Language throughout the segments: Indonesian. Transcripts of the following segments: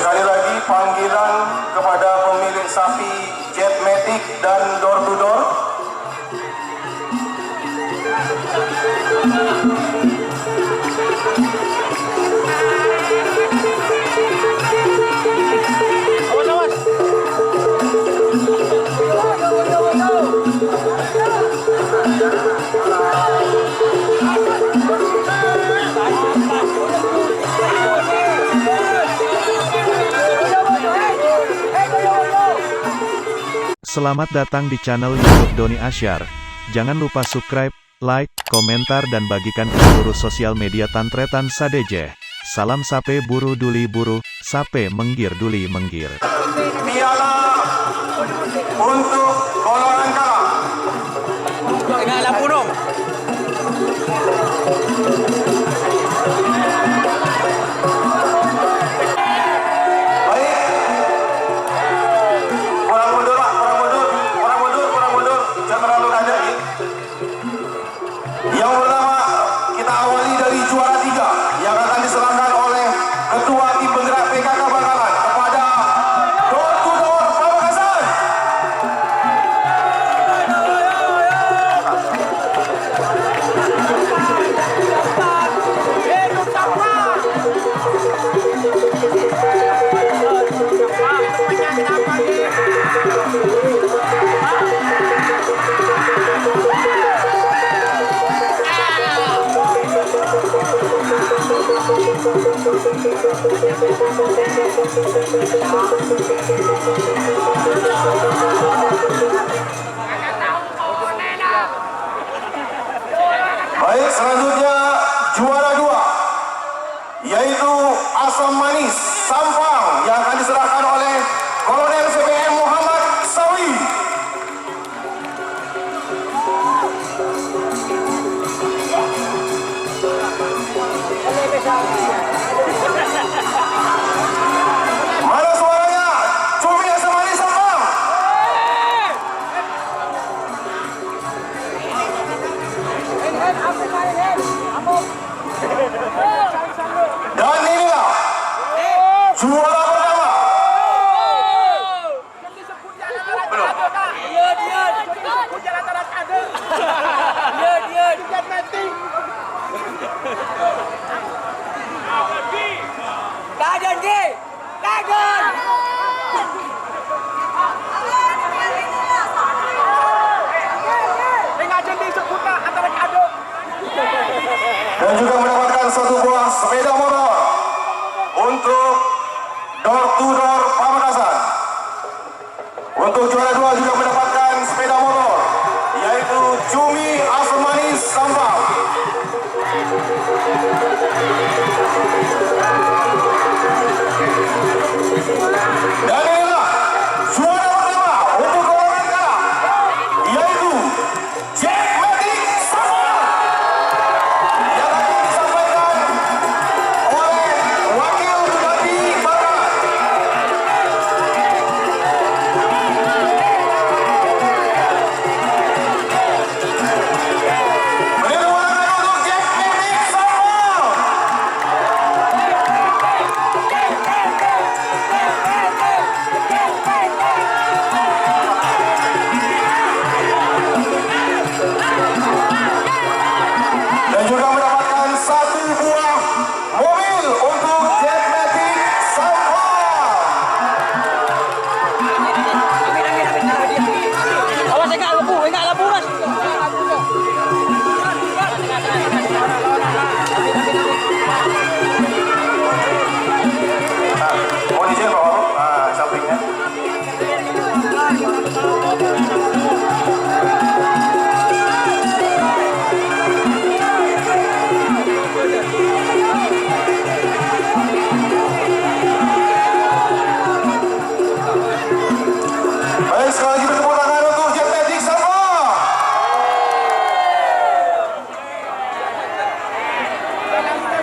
Sekali lagi panggilan kepada pemilik sapi Jetmatic dan Door to Door. Selamat datang di channel YouTube Doni Asyar. Jangan lupa subscribe, like, komentar dan bagikan ke seluruh sosial media Tantretan Sadejeh. Salam sape buru duli buru, sape menggir duli menggir. Piala untuk golongan kalah. Dengan lampu dong. Yang pertama, kita awali dari juara 3 yang akan diserahkan oleh Ketua Tim Penggerak PKK Bangkalan kepada Door to Door Pamekasan. Baik, selanjutnya juara 2 yaitu Asam Manis Sampang yang akan diserahkan oleh Kolonel CPM Muhammad Sawi. Mana suaranya? Cumi Asam Manis Sampang. Dan inilah juara pertama. Dan juga mendapatkan satu buah sepeda motor untuk Door to Door Pamekasan. Untuk juara 2 juga mendapatkan sepeda motor yaitu Cumi Asam Manis Sampang. Dan inilah juara pertama untuk golongan kalah yaitu Jetmatic Sampang yang akan disampaikan oleh Wakil Bupati Bangkalan. Beri tepuk tangan untuk Jetmatic Sampang. Dan juga mendapatkan satu buah mobil untuk Jetmatic Sampang. Awas enggak lampu mas. Mohon izin Pak Wagub, sampingnya. Baik, sekali lagi tepuk tangan untuk Jetmatic Sampang.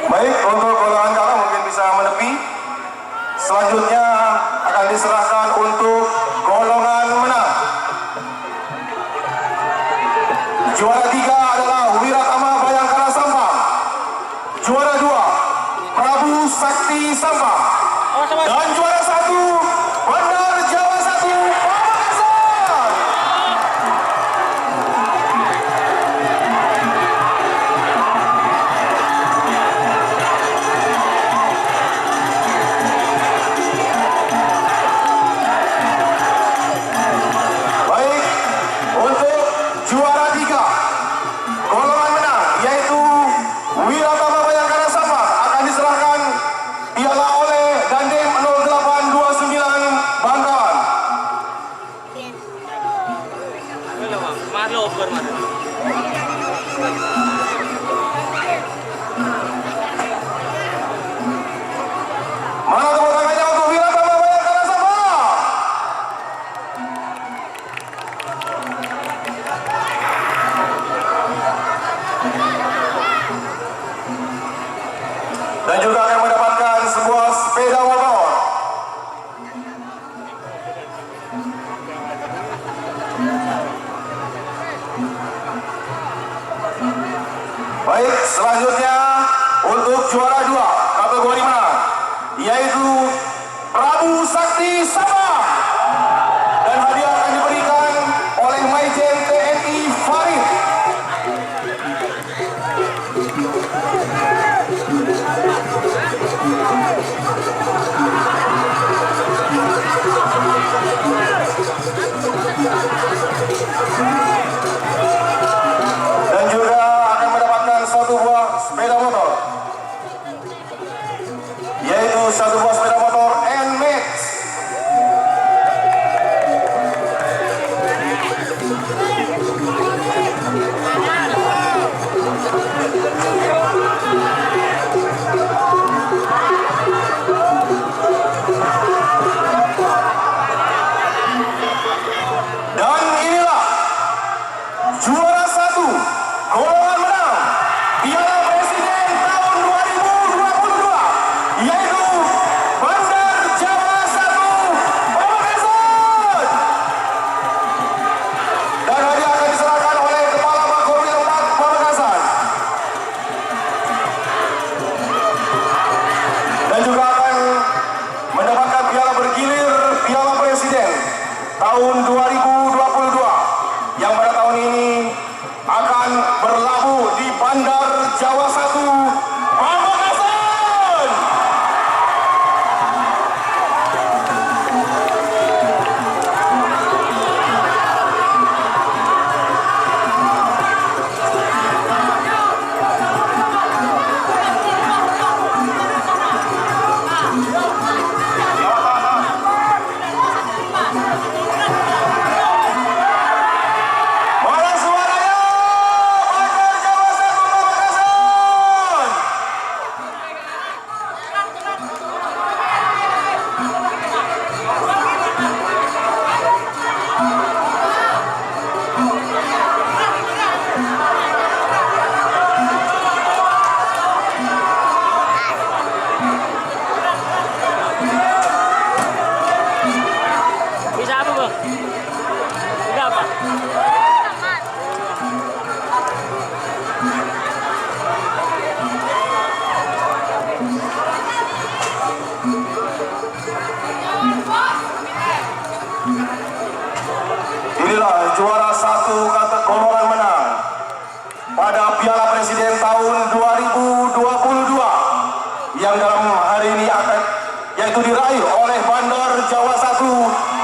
Baik, untuk golongan kalah mungkin bisa menepi. Selanjutnya akan diserahkan untuk golongan menang. Juara 3 adalah Wiratama Bayangkara Sampang. Juara 2 Prabu Sakti Sampang. Dan juara sepeda motor NMAX. Dan inilah juara 1 golongan menang Piala Presiden tahun 2022, yaitu Bandar Jawa 1 Pamekasan. Dan hadiah akan diserahkan oleh Kepala Makobrimob 4 Pamekasan. Dan juga akan mendapatkan piala bergilir Piala Presiden tahun 2022 yang pada tahun ini akan berlabuh di Bandar Jawa 1 Pamekasan. Mana suaranya? Bandar Jawa 1 Pamekasan. Bisa apa bang? Bisa apa? Inilah juara 1 kategori golongan menang pada Piala Presiden tahun 2022 yang dalam hari ini akan yaitu diraih oleh Bandar Jawa 1